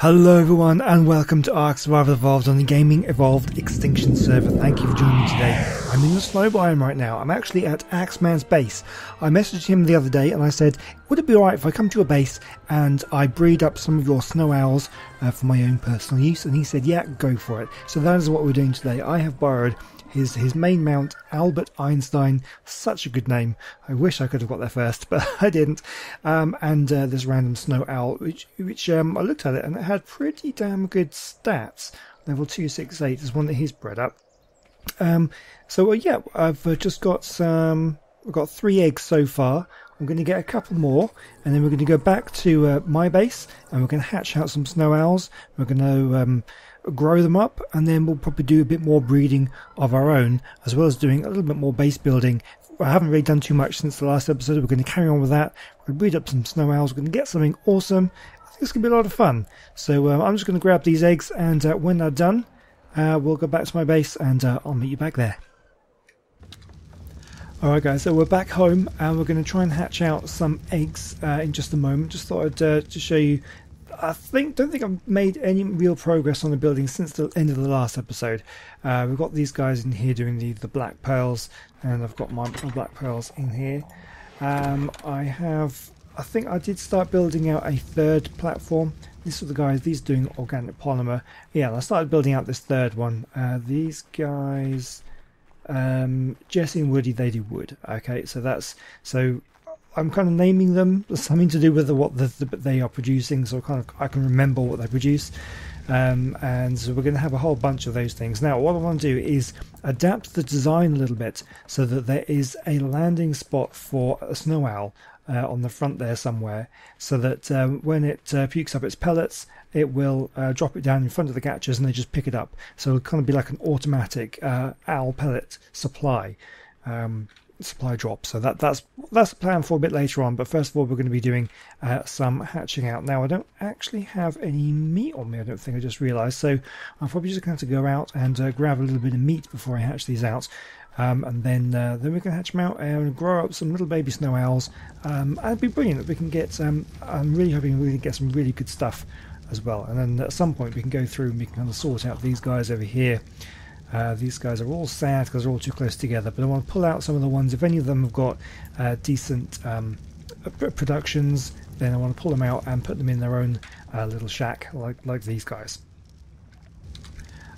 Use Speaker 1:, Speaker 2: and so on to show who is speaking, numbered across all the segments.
Speaker 1: Hello everyone and welcome to Ark Survival Evolved on the Gaming Evolved Extinction server. Thank you for joining me today. I'm in the snow biome right now. I'm actually at Axeman's base. I messaged him the other day and I said, would it be alright if I come to your base and I breed up some of your snow owls for my own personal use? And he said, yeah, go for it. So that is what we're doing today. I have borrowed his main mount, Albert Einstein, such a good name. I wish I could have got there first, but I didn't. And this random snow owl, which I looked at it and it had pretty damn good stats. Level 268 is one that he's bred up. Yeah, I've just got we've got 3 eggs so far. I'm going to get a couple more, and then we're going to go back to my base, and we're going to hatch out some snow owls. We're going to grow them up, and then we'll probably do a bit more breeding of our own, as well as doing a little bit more base building. I haven't really done too much since the last episode. We're going to carry on with that. We're going to breed up some snow owls. We're going to get something awesome. I think it's going to be a lot of fun. So I'm just going to grab these eggs, and when they're done, we'll go back to my base, and I'll meet you back there. Alright guys, so we're back home, and we're going to try and hatch out some eggs in just a moment. Just thought I'd just show you. Don't think I've made any real progress on the building since the end of the last episode. We've got these guys in here doing the black pearls, and I've got my black pearls in here. I think I did start building out a third platform. These are the guys, these doing organic polymer. Yeah, I started building out this third one. These guys, Jesse and Woody, they do wood. Okay, so I'm kind of naming them something to do with what they are producing, so I can remember what they produce. And so we're going to have a whole bunch of those things. Now what I want to do is adapt the design a little bit so that there is a landing spot for a snow owl on the front there somewhere, so that when it pukes up its pellets, it will drop it down in front of the catchers and they just pick it up. So it'll kind of be like an automatic owl pellet supply drop. So that's the plan for a bit later on, but first of all we're going to be doing some hatching out. Now I don't actually have any meat on me, I don't think, I just realised, so I'm probably just going to have to go out and grab a little bit of meat before I hatch these out, and then we can hatch them out and grow up some little baby snow owls, and it'd be brilliant if we can get I'm really hoping we can get some really good stuff as well. And then at some point we can go through and we can kind of sort out these guys over here. These guys are all sad because they're all too close together, but I want to pull out some of the ones. If any of them have got decent productions, then I want to pull them out and put them in their own little shack like these guys.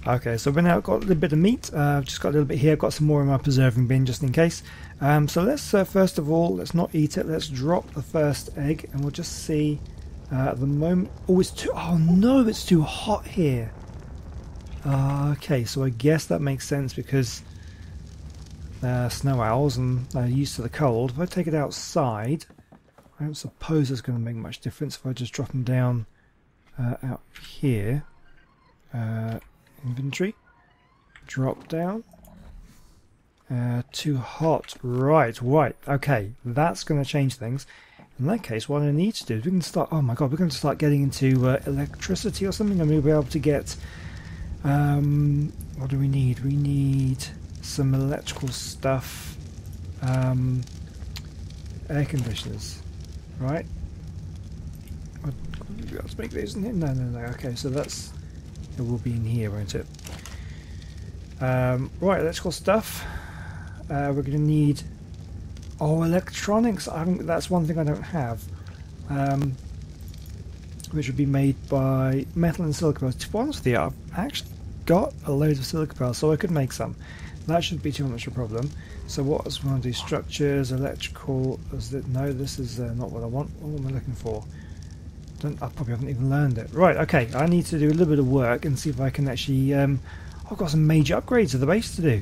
Speaker 1: Okay, so we've now got a little bit of meat. I've just got a little bit here. I've got some more in my preserving bin just in case. So let's first of all, let's not eat it. Let's drop the first egg and we'll just see. At the moment, oh no, it's too hot here. Okay, so I guess that makes sense because they're snow owls and they're used to the cold. If I take it outside, I don't suppose it's going to make much difference if I just drop them down out here. Inventory, drop down. Too hot. Right. Okay, that's going to change things. In that case, what I need to do is we can start. Oh my god, we're going to start getting into electricity or something, and we'll be able to get. What do we need? We need some electrical stuff. Air conditioners, right? Let's make these in here. No. Okay, so it will be in here, won't it? Right, electrical stuff. We're going to need. Oh, electronics. That's one thing I don't have. Which would be made by metal and silica pearls. To be honest with you, I've actually got a load of silica pearls, so I could make some. That shouldn't be too much of a problem. So what else we want to do? Structures, electrical. No, this is not what I want. What am I looking for? I probably haven't even learned it. Right, okay. I need to do a little bit of work and see if I can actually. I've got some major upgrades to the base to do.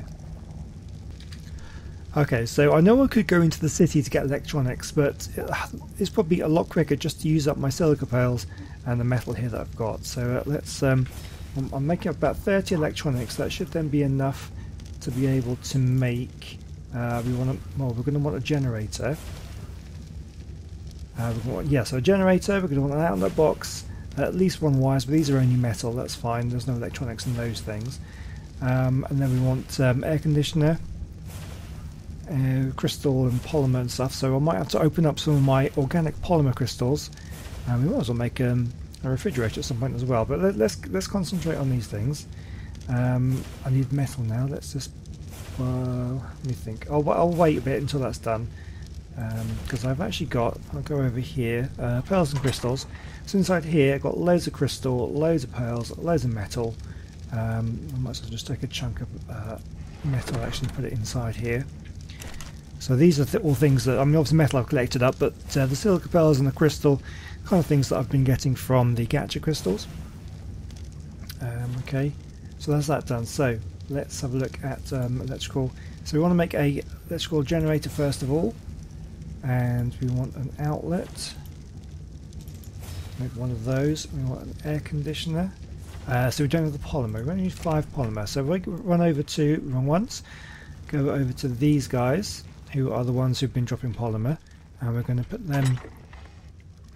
Speaker 1: Okay, so I know I could go into the city to get electronics, but it's probably a lot quicker just to use up my silica pearls and the metal here that I've got. So let's. I'm making up about 30 electronics. That should then be enough to be able to make. We're going to want a generator. So a generator. We're going to want an outlet box, at least one wires, but these are only metal. That's fine. There's no electronics in those things. And then we want air conditioner. Crystal and polymer and stuff, so I might have to open up some of my organic polymer crystals, and we might as well make a refrigerator at some point as well. But let's concentrate on these things. I need metal now. Let's just let me think. I'll wait a bit until that's done, because I've actually got. I'll go over here. Pearls and crystals. So inside here, I've got loads of crystal, loads of pearls, loads of metal. I might as well just take a chunk of metal, actually put it inside here. So these are all things that, I mean, obviously metal I've collected up, but the silica pearls and the crystal, kind of things that I've been getting from the gacha crystals. Okay, so that's that done. So let's have a look at electrical. So we want to make a electrical generator first of all, and we want an outlet. Make one of those. We want an air conditioner. So we don't have the polymer. We only need 5 polymer. So we run once, go over to these guys, who are the ones who've been dropping polymer, and we're going to put them.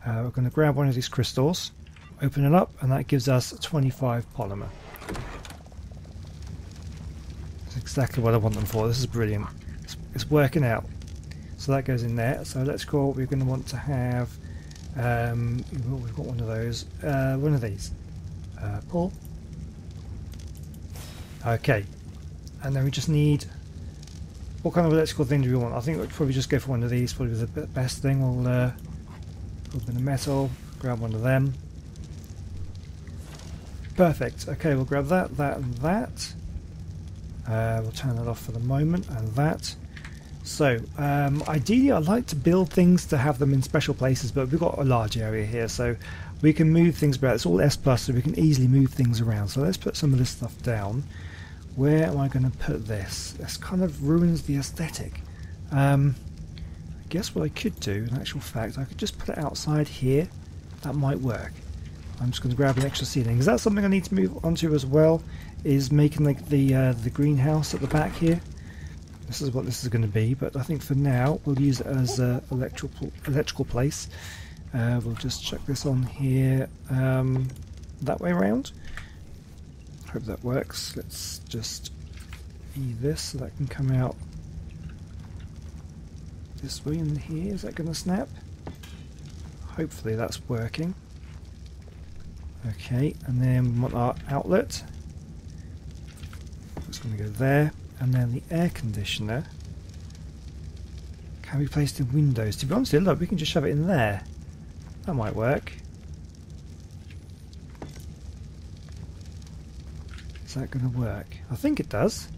Speaker 1: We're going to grab one of these crystals, open it up, and that gives us 25 polymer. That's exactly what I want them for. This is brilliant. It's working out. So that goes in there. So let's call. We're going to want to have. We've got one of those. One of these. Pull. Okay, and then we just need. What kind of electrical thing do we want? I think we'll probably just go for one of these. Probably the best thing. We'll open the metal, grab one of them. Perfect. Okay, we'll grab that, that, and that. We'll turn that off for the moment, and that. So, ideally I'd like to build things to have them in special places, but we've got a large area here, so we can move things about. It's all S+, so we can easily move things around. So let's put some of this stuff down. Where am I going to put this? This kind of ruins the aesthetic. I guess what I could do, in actual fact, I could just put it outside here. That might work. I'm just going to grab an extra ceiling. Is that something I need to move onto as well? Is making like the greenhouse at the back here? This is what this is going to be, but I think for now we'll use it as an electrical place. We'll just chuck this on here that way around. Hope that works. Let's just this so that can come out this way in here. Is that going to snap? Hopefully that's working. Okay, and then we want our outlet. It's going to go there, and then the air conditioner can be placed in windows. To be honest, look, we can just shove it in there. That might work. Is that going to work? I think it does.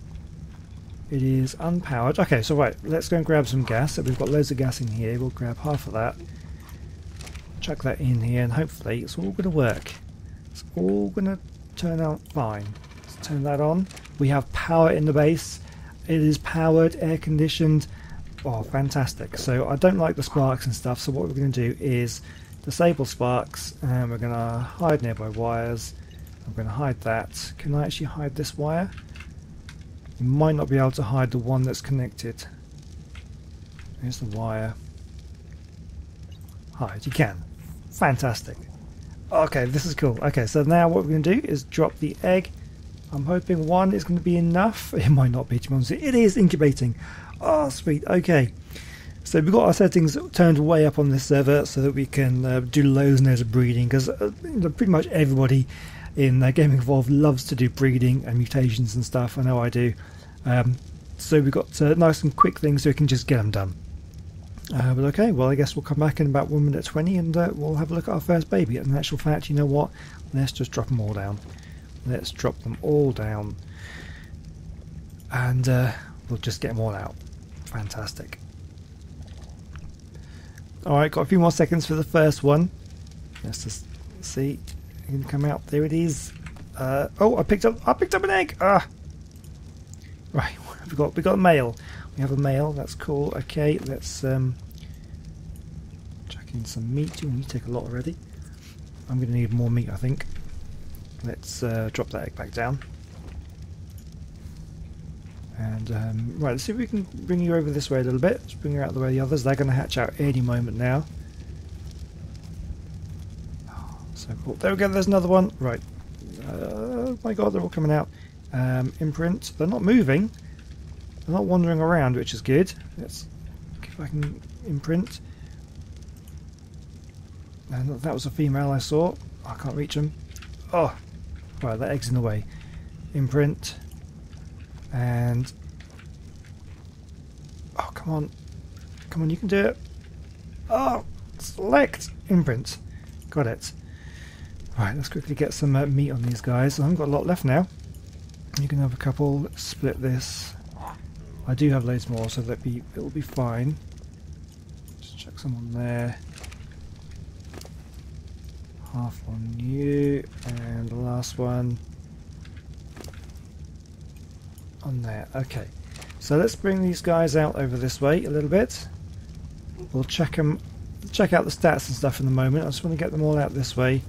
Speaker 1: It is unpowered. Okay, so right, let's go and grab some gas. So we've got loads of gas in here. We'll grab half of that, chuck that in here, and hopefully it's all going to work. It's all going to turn out fine. Let's turn that on. We have power in the base. It is powered, air conditioned. Oh, fantastic. So I don't like the sparks and stuff, so what we're going to do is disable sparks, and we're going to hide nearby wires. I'm going to hide that. Can I actually hide this wire? You might not be able to hide the one that's connected. Here's the wire. Hide. You can. Fantastic. Okay, this is cool. Okay, so now what we're going to do is drop the egg. I'm hoping one is going to be enough. It might not be, to be honest. It is incubating. Oh, sweet. Okay. So we've got our settings turned way up on this server so that we can do loads and loads of breeding, because pretty much everybody in Gaming Evolved loves to do breeding and mutations and stuff. I know I do. So we've got nice and quick things so we can just get them done. But okay, well I guess we'll come back in about 1 minute 20 and we'll have a look at our first baby. And in actual fact, you know what? Let's just drop them all down. Let's drop them all down. And we'll just get them all out. Fantastic. Alright, got a few more seconds for the first one. Let's just see. It can come out. There it is. Oh, I picked up an egg. Ah. Right, we got a male. We have a male. That's cool. Okay, let's chuck in some meat. You take a lot already. I'm going to need more meat, I think. Let's drop that egg back down. And right, let's see if we can bring you over this way a little bit. Let's bring you out the way the others. They're going to hatch out any moment now. So cool. There we go. There's another one. Right. Oh my God, they're all coming out. Imprint. They're not moving. They're not wandering around, which is good. Let's see if I can imprint. And that was a female I saw. I can't reach them. Oh, right, that egg's in the way. Imprint. And... oh, come on. Come on, you can do it. Oh, select. Imprint. Got it. Right, let's quickly get some meat on these guys. I haven't got a lot left now. You can have a couple. Let's split this. I do have loads more, so it'll be fine. Just chuck some on there. Half on you, and the last one on there. Okay, so let's bring these guys out over this way a little bit. We'll check out the stats and stuff in a moment. I just want to get them all out this way.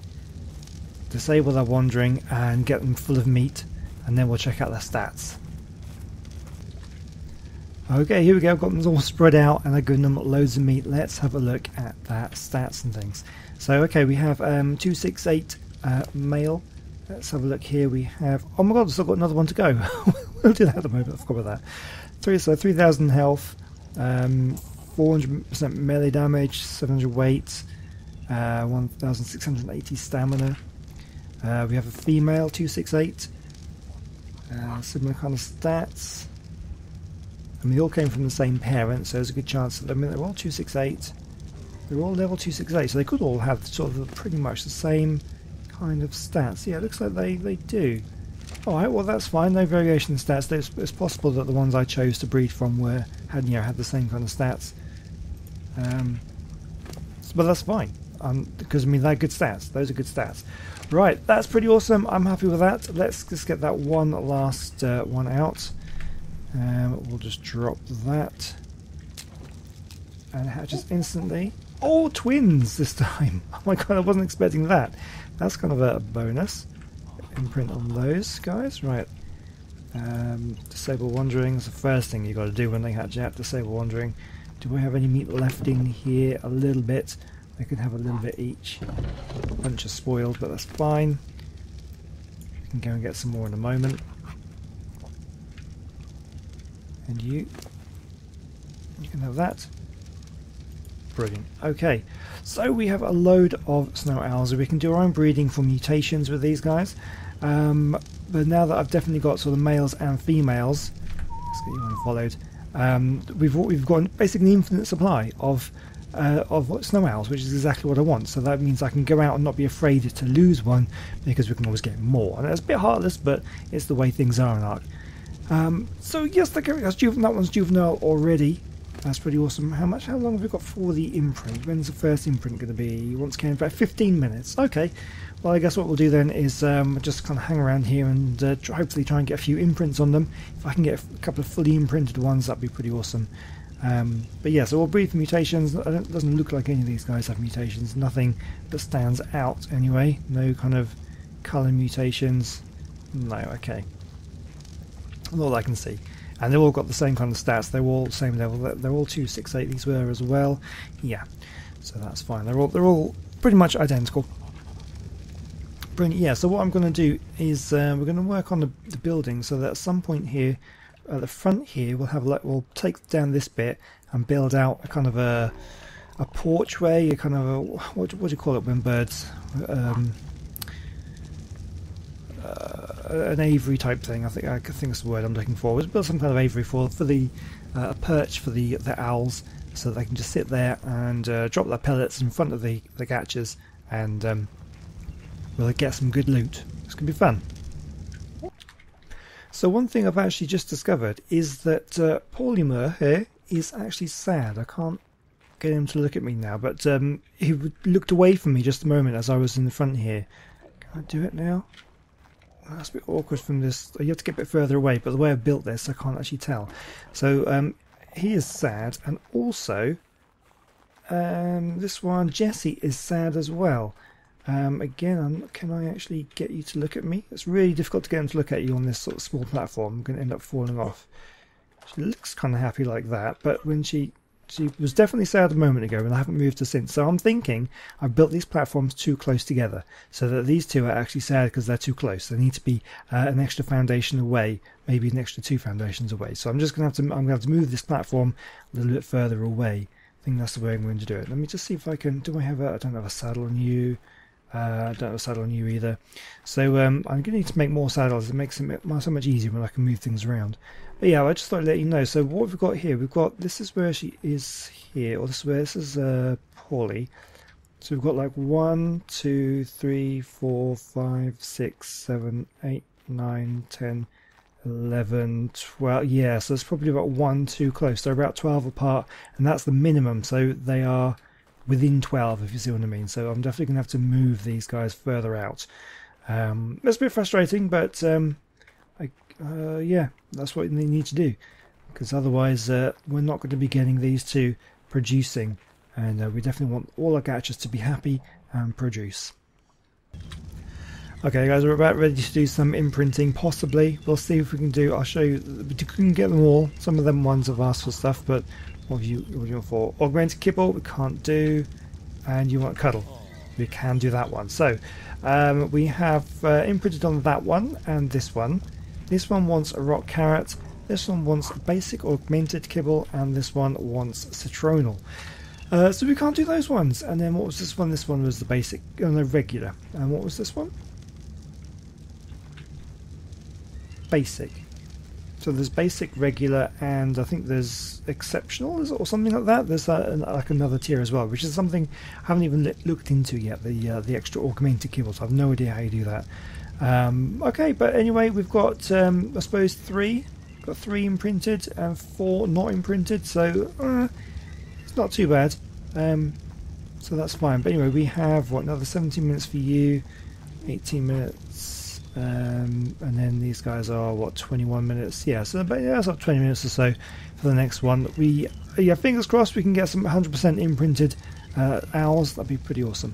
Speaker 1: Disable their wandering and get them full of meat, and then we'll check out their stats. Okay, here we go. I've got them all spread out and I've given them loads of meat. Let's have a look at that stats and things. So, okay, we have 268 male. Let's have a look here. We have... oh my god, I've still got another one to go. We'll do that at the moment. I forgot about that. So 3,000 health, 400% melee damage, 700 weight, 1,680 stamina. We have a female, 268. Similar kind of stats. And they all came from the same parent, so there's a good chance that, I mean, they're all 268. They're all level 268, so they could all have sort of pretty much the same kind of stats. Yeah, it looks like they do. Alright, well that's fine, no variation in stats. It's possible that the ones I chose to breed from had the same kind of stats. But that's fine, because I mean they're good stats. Those are good stats. Right, that's pretty awesome. I'm happy with that. Let's just get that one last one out. We'll just drop that, and it hatches instantly. Oh, twins this time! Oh my god, I wasn't expecting that. That's kind of a bonus. Imprint on those guys, right? Disable wandering is the first thing you got to do when they hatch out. Disable wandering. Do we have any meat left in here? A little bit. They could have a little bit each. A bunch of spoiled, but that's fine. We can go and get some more in a moment. And you can have that. Brilliant. Okay, so we have a load of snow owls. We can do our own breeding for mutations with these guys. But now that I've definitely got sort of males and females, let's get you unfollowed. We've got basically an infinite supply of snow owls, which is exactly what I want. So that means I can go out and not be afraid to lose one, because we can always get more. And it's a bit heartless, but it's the way things are in Ark. So yes, that one's juvenile already. That's pretty awesome. How long have we got for the imprint? When's the first imprint going to be? Once again, about 15 minutes. Okay. Well, I guess what we'll do then is just kind of hang around here and hopefully try and get a few imprints on them. If I can get a couple of fully imprinted ones, that'd be pretty awesome. But yeah, so we'll breed for mutations. It doesn't look like any of these guys have mutations. Nothing that stands out anyway. No kind of colour mutations. No, okay. All I can see. And they've all got the same kind of stats. They're all the same level. They're all 268. These were as well. Yeah, so that's fine. They're all pretty much identical. Brilliant. Yeah. So what I'm going to do is we're going to work on the building, so that at some point here, at the front here, we'll take down this bit and build out a kind of a porchway, a kind of a what do you call it when birds? An aviary type thing. I think that's the word I'm looking for. We'll build some kind of aviary for the a perch for the owls, so they can just sit there and drop their pellets in front of the catchers, and we'll get some good loot. It's gonna be fun. So one thing I've actually just discovered is that Polymer here is actually sad. I can't get him to look at me now, but he looked away from me just a moment as I was in the front here. Can I do it now? That's a bit awkward from this. You have to get a bit further away, but the way I've built this, I can't actually tell. So he is sad, and also this one, Jesse, is sad as well. Again, can I actually get you to look at me? It's really difficult to get him to look at you on this sort of small platform. I'm going to end up falling off. She looks kind of happy like that, but when she was definitely sad a moment ago, and I haven't moved her since. So I'm thinking I've built these platforms too close together, so that these two are actually sad because they're too close. They need to be an extra foundation away, maybe an extra 2 foundations away. So I'm just going to have to move this platform a little bit further away. I think that's the way I'm going to do it. Let me just see if I can. I don't have a saddle on you. I don't have a saddle on you either. So I'm going to need to make more saddles. It makes it so much easier when I can move things around. But yeah, I just thought I'd let you know. So what we've got here, this is where she is here, or this is Paulie. So we've got like 1, 2, 3, 4, 5, 6, 7, 8, 9, 10, 11, 12. Yeah, so it's probably about 1 too close. They're about 12 apart, and that's the minimum. So they are within 12, if you see what I mean. So I'm definitely going to have to move these guys further out. It's a bit frustrating, but yeah, that's what they need to do, because otherwise we're not going to be getting these two producing, and we definitely want all our catchers to be happy and produce. Okay guys, we're about ready to do some imprinting. Possibly we'll see if we can do, I'll show you, we couldn't get them all. Some of them ones have asked for stuff, but what do you want for? Augmented kibble we can't do, and you want cuddle, we can do that one. So we have imprinted on that one and this one. This one wants a rock carrot, this one wants basic augmented kibble, and this one wants citronal. So we can't do those ones. And then what was this one? This one was the basic, oh no, regular. And what was this one? Basic. So there's basic, regular, and I think there's exceptional or something like that. There's like another tier as well, which is something I haven't even looked into yet. The extra augmented kibbles. I have no idea how you do that. Okay, but anyway, we've got I suppose 3. Got 3 imprinted and 4 not imprinted. So it's not too bad. So that's fine. But anyway, we have what, another 17 minutes for you, 18 minutes. And then these guys are what, 21 minutes. Yeah, so about, yeah, that's up 20 minutes or so for the next one. Yeah, fingers crossed we can get some 100% imprinted owls. That'd be pretty awesome.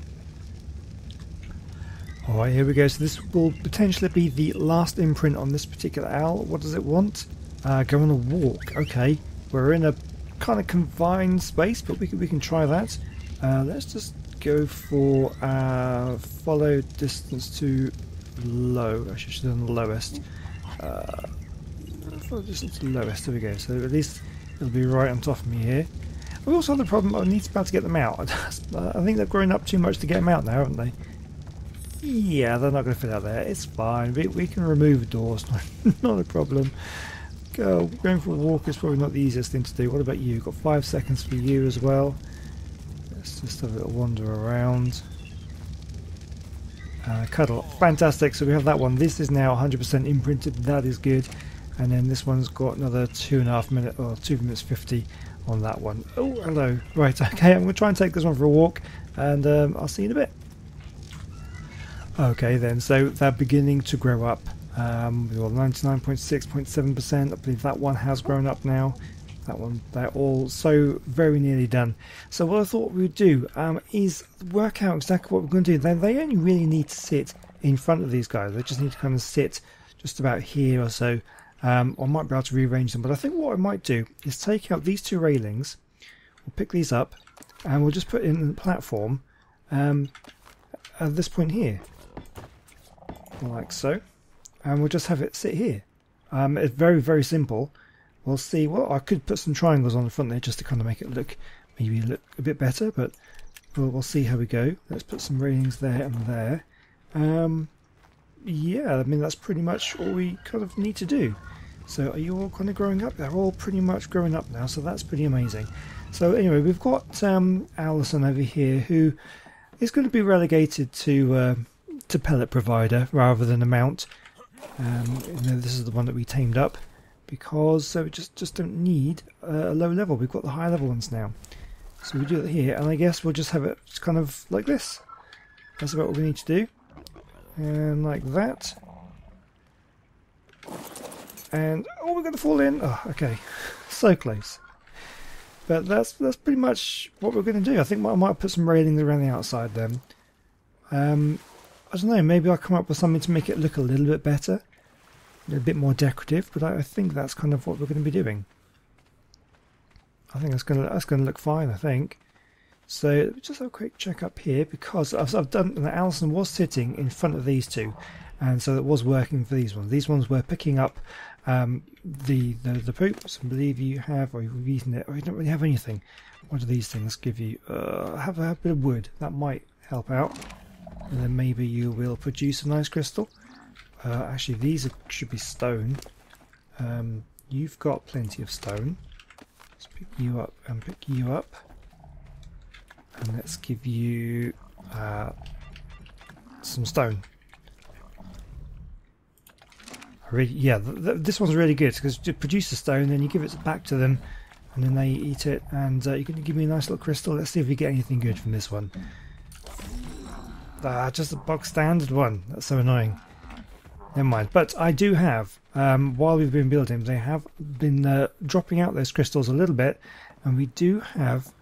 Speaker 1: Alright, here we go. So this will potentially be the last imprint on this particular owl. What does it want? Go on a walk. Okay, we're in a kind of confined space, but we can try that. Let's just go for follow distance to low. I should have done the lowest. Follow distance to lowest. There we go. So at least it'll be right on top of me here. We also have the problem I need to be able to get them out. I think they've grown up too much to get them out now, haven't they? Yeah, they're not going to fit out there. It's fine. We can remove doors. Not a problem. Going for a walk is probably not the easiest thing to do. What about you? Got 5 seconds for you as well. Let's just have a little wander around. Cuddle. Fantastic. So we have that one. This is now 100% imprinted. That is good. And then this one's got another 2.5 minutes, or 2 minutes 50 on that one. Oh, hello. Right, okay. I'm going to try and take this one for a walk, and I'll see you in a bit. Okay then, so they're beginning to grow up. We've got 99.6.7%. I believe that one has grown up now. That one, they're all so very nearly done. So what I thought we would do is work out exactly what we're going to do. They only really need to sit in front of these guys. They just need to kind of sit just about here or so. I might be able to rearrange them, but I think what I might do is take out these 2 railings. We'll pick these up and we'll just put in the platform at this point here, like so. And we'll just have it sit here. It's very, very simple. We'll see. Well, I could put some triangles on the front there just to kind of make it look a bit better, but we'll see how we go. Let's put some railings there and there. Yeah, I mean that's pretty much all we kind of need to do. So are you all kind of growing up? They're all pretty much growing up now, so that's pretty amazing. So anyway, we've got Allison over here, who is going to be relegated to pellet provider rather than a mount. This is the one that we tamed up, because we just don't need a low level. We've got the high level ones now, so we do it here, and I guess we'll just have it kind of like this. That's about what we need to do, and like that. And oh, we're going to fall in. Oh, okay, so close. But that's pretty much what we're going to do. I think I might put some railings around the outside then. I don't know, maybe I'll come up with something to make it look a little bit better, a bit more decorative, but I think that's kind of what we're going to be doing. I think that's going to look fine, I think. So just have a quick check up here, because I've done, and Alison was sitting in front of these 2, and so it was working for these ones. These ones were picking up the poops. I believe you have, or you've eaten it, or you don't really have anything. What do these things give you? Have a bit of wood, that might help out. and then maybe you will produce a nice crystal. Actually, these should be stone. You've got plenty of stone. Let's pick you up and pick you up. And let's give you some stone. This one's really good because you produce the stone, then you give it back to them, and then they eat it. And you're going to give me a nice little crystal. Let's see if we get anything good from this one. Just a bog standard one. That's so annoying. Never mind. But I do have, while we've been building, they have been dropping out those crystals a little bit, and we do have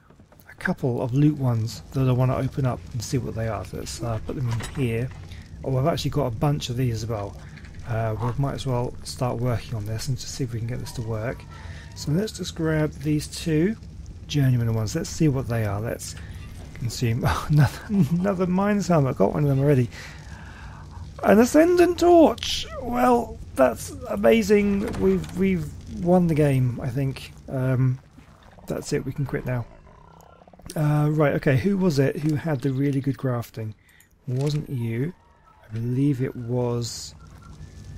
Speaker 1: a couple of loot ones that I want to open up and see what they are. So let's put them in here. Oh, I've actually got a bunch of these as well. We might as well start working on this and just see if we can get this to work. So let's just grab these two journeyman ones. Let's see what they are. Let's consume another miner's helmet. Got one of them already. An ascendant torch. Well, that's amazing. We've won the game, I think. That's it. We can quit now. Right. Okay. Who was it who had the really good crafting? It wasn't you. I believe it was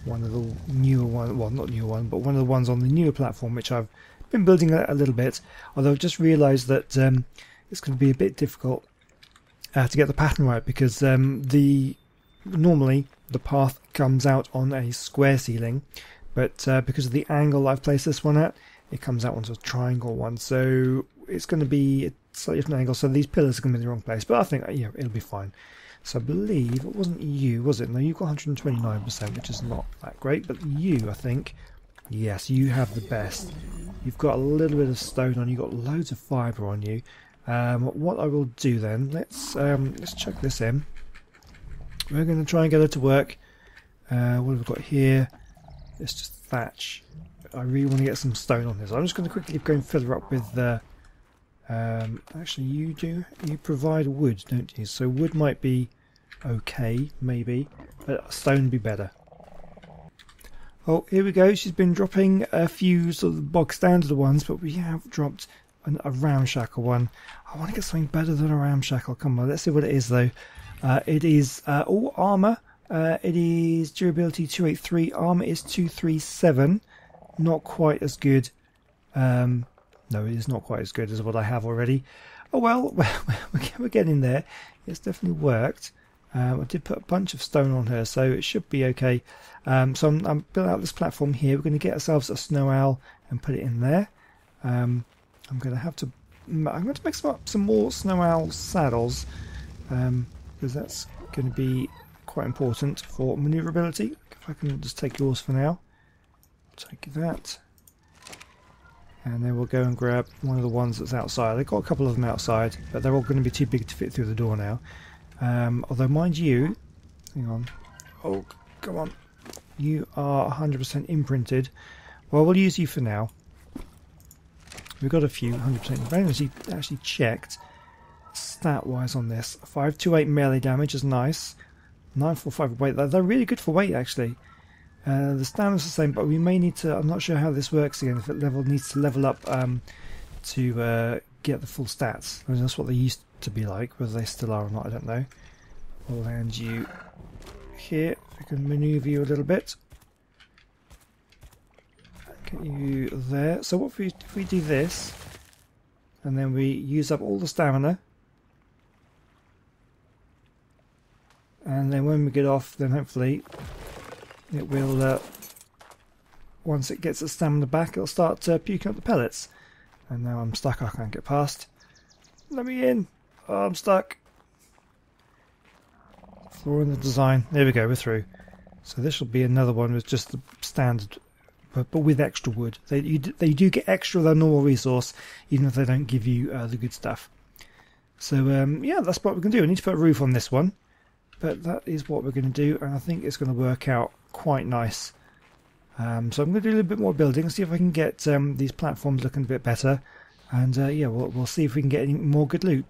Speaker 1: one of the newer ones, well, not newer one, but one of the ones on the newer platform, which I've been building a little bit, although I've just realised that it's going to be a bit difficult to get the pattern right, because normally the path comes out on a square ceiling, but because of the angle I've placed this one at, it comes out onto a triangle one, so it's going to be a slightly different angle, so these pillars are going to be in the wrong place, but I think it'll be fine. So I believe it wasn't you, was it? No, you've got 129%, which is not that great, but you, I think, yes, you have the best. You've got a little bit of stone on you, got loads of fibre on you. What I will do then, let's chuck this in. We're going to try and get her to work. What have we got here? It's just thatch. I really want to get some stone on this. I'm just going to quickly go and fill her up with actually you provide wood, don't you? So wood might be okay, maybe, but stone would be better. Oh, here we go. She's been dropping a few sort of bog standard ones, but we have dropped a ramshackle one. I want to get something better than a ramshackle. Come on, let's see what it is though. It is all armor. It is durability 283. Armor is 237. Not quite as good. No, it is not quite as good as what I have already. Oh well, we're getting there. It's definitely worked. I did put a bunch of stone on her, so it should be okay. So I'm building out this platform here. We're going to get ourselves a snow owl and put it in there. I'm going to make some more snow owl saddles, because that's going to be quite important for maneuverability. If I can just take yours for now. Take that. And then we'll go and grab one of the ones that's outside. They've got a couple of them outside, but they're all going to be too big to fit through the door now. Although, mind you, hang on. Oh, come on. You are 100% imprinted. Well, we'll use you for now. We've got a few 100%. I've actually checked stat-wise on this. 528 melee damage is nice. 945 weight. They're really good for weight, actually. The stamina's the same, but we may need to. I'm not sure how this works again. If it needs to level up to get the full stats. I mean, that's what they used to be like. Whether they still are or not, I don't know. We'll land you here. If we can manoeuvre you a little bit. Get you there. So what if we do this, and then we use up all the stamina, and then when we get off, then hopefully it will, once it gets the stamina back, it'll start puking up the pellets. And now I'm stuck, I can't get past. Let me in! Oh, I'm stuck. Flaw in the design. There we go, we're through. So this will be another one with just the standard, but with extra wood. They do get extra than normal resource, even if they don't give you the good stuff. So yeah, that's what we're going to do. I need to put a roof on this one. But that is what we're going to do, and I think it's going to work out quite nice. So I'm going to do a little bit more building, see if I can get these platforms looking a bit better, and yeah, we'll see if we can get any more good loot.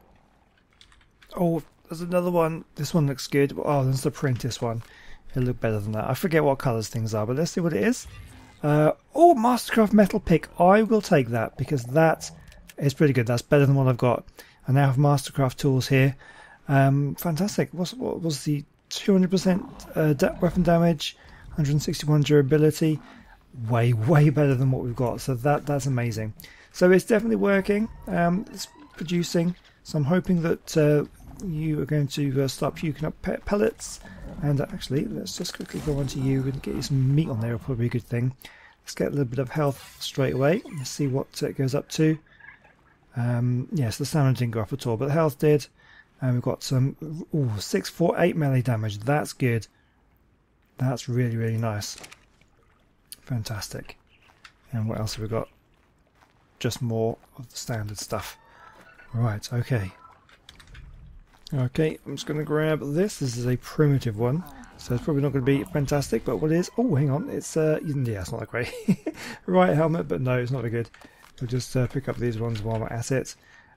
Speaker 1: Oh, there's another one. This one looks good. Oh, there's the apprentice one. It'll look better than that. I forget what colours things are, but let's see what it is. Oh, Mastercraft metal pick. I will take that because that is pretty good. That's better than what I've got. I now have Mastercraft tools here. Fantastic. What was the 200% weapon damage, 161 durability? Way better than what we've got. So that's amazing. So it's definitely working. It's producing. So I'm hoping that you are going to start puking up pellets. And actually, let's just quickly go on to you and get you some meat on there. Will probably be a good thing. Let's get a little bit of health straight away. Let's see what it goes up to. Yes, the stamina didn't go up at all, but the health did. And we've got some 648 melee damage. That's good. That's really nice. Fantastic. And what else have we got? Just more of the standard stuff. Right, okay. Okay, I'm just going to grab this. This is a primitive one, so it's probably not going to be fantastic, but what it is... Oh, hang on. It's, yeah, it's not that great. Right helmet, but no, it's not very good. We'll just pick up these ones while we're at it.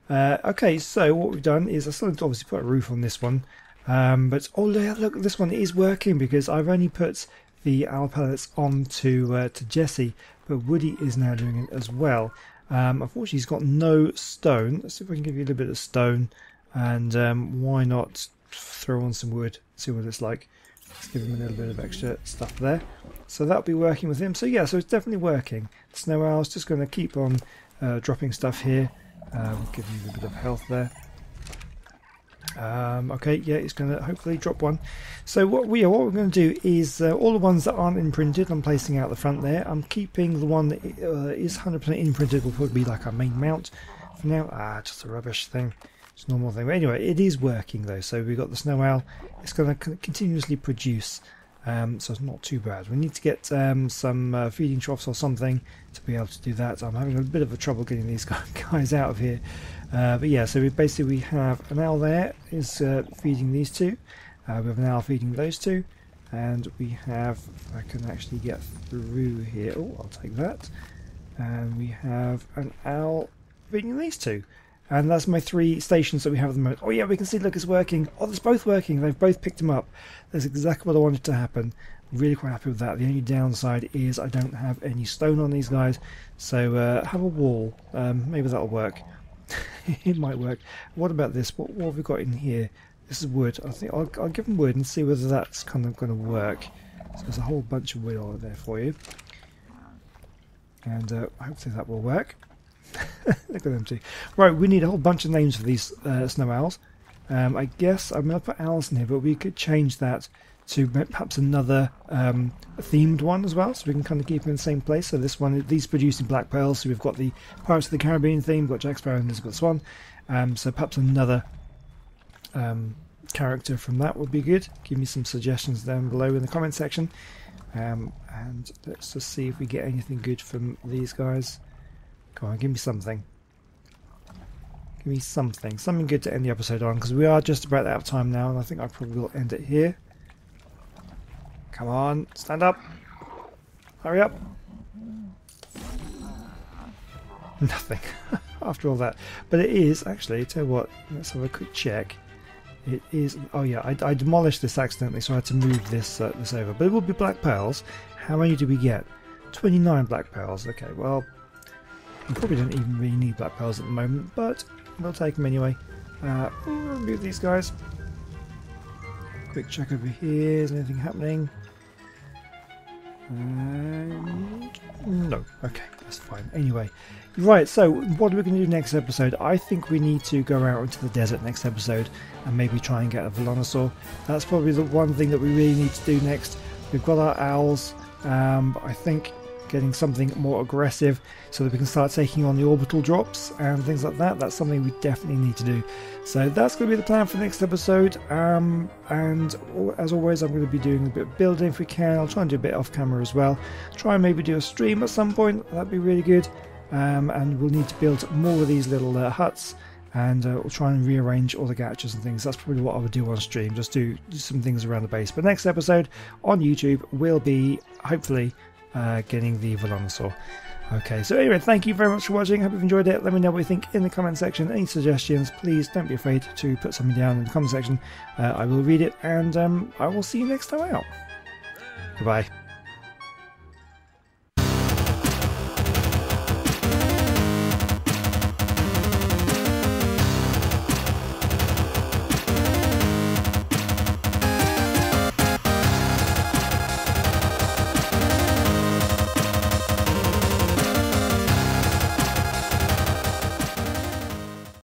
Speaker 1: Okay, so what we've done is I still need to obviously put a roof on this one. But, oh, look, this one is working because I've only put the owl pellets on to Jesse, but Woody is now doing it as well. Unfortunately, he's got no stone. Let's see if I can give you a little bit of stone. And why not throw on some wood, see what it's like. Let's give him a little bit of extra stuff there. So that'll be working with him. So yeah, so it's definitely working. The snow owl's just going to keep on dropping stuff here. Give him a little bit of health there. Okay, yeah, it's going to hopefully drop one. So what we're going to do is all the ones that aren't imprinted, I'm placing out the front there. I'm keeping the one that is 100% imprinted, will probably be like our main mount for now. Just a rubbish thing. It's a normal thing. But anyway, it is working though. So we've got the snow owl. It's going to continuously produce. So it's not too bad. We need to get some feeding troughs or something to be able to do that. I'm having a bit of a trouble getting these guys out of here. But yeah, so we have an owl there is feeding these two. We have an owl feeding those two. And we have, if I can actually get through here. Oh, I'll take that. And we have an owl feeding these two. And that's my 3 stations that we have at the moment. Oh yeah, we can see, look, it's working. Oh, it's both working. They've both picked them up. That's exactly what I wanted to happen. Really quite happy with that. The only downside is I don't have any stone on these guys. So have a wall. Maybe that'll work. It might work. What about this? What have we got in here? This is wood. I think I'll give them wood and see whether that's kind of going to work. So there's a whole bunch of wood on there for you. And hopefully that will work. Look at them two. Right, we need a whole bunch of names for these snow owls. I guess I'm going to put owls in here, but we could change that to perhaps another themed one as well, so we can kind of keep them in the same place. So this one, these producing black pearls. So we've got the Pirates of the Caribbean theme, we've got Jack Sparrow, and we've got Swan. So perhaps another character from that would be good. Give me some suggestions down below in the comment section. And let's just see if we get anything good from these guys. Come on, give me something. Give me something. Something good to end the episode on, because we are just about out of time now, and I think I probably will end it here. Come on, stand up. Hurry up. Nothing. After all that. But it is, actually, tell you what, let's have a quick check. It is, oh yeah, I demolished this accidentally, so I had to move this this over. But it will be black pearls. How many do we get? 29 black pearls. Okay, well, we probably don't even really need black pearls at the moment, but we'll take them anyway. We'll remove these guys. Quick check over here. Is anything happening? No. Okay, that's fine. Anyway, right, so what are we going to do next episode? I think we need to go out into the desert next episode and maybe try and get a Velonosaur. That's probably the one thing that we really need to do next. We've got our owls, but I think getting something more aggressive so that we can start taking on the orbital drops and things like that. That's something we definitely need to do. So that's going to be the plan for the next episode. And as always, I'm going to be doing a bit of building if we can. I'll try and do a bit off camera as well. Try and maybe do a stream at some point. That'd be really good. And we'll need to build more of these little huts. And we'll try and rearrange all the gadgets and things. That's probably what I would do on stream. Just do some things around the base. But next episode on YouTube will be, hopefully, getting the Velonosaur. Okay, so anyway, thank you very much for watching. Hope you've enjoyed it. Let me know what you think in the comment section. Any suggestions, please don't be afraid to put something down in the comment section. I will read it, and I will see you next time out. Goodbye.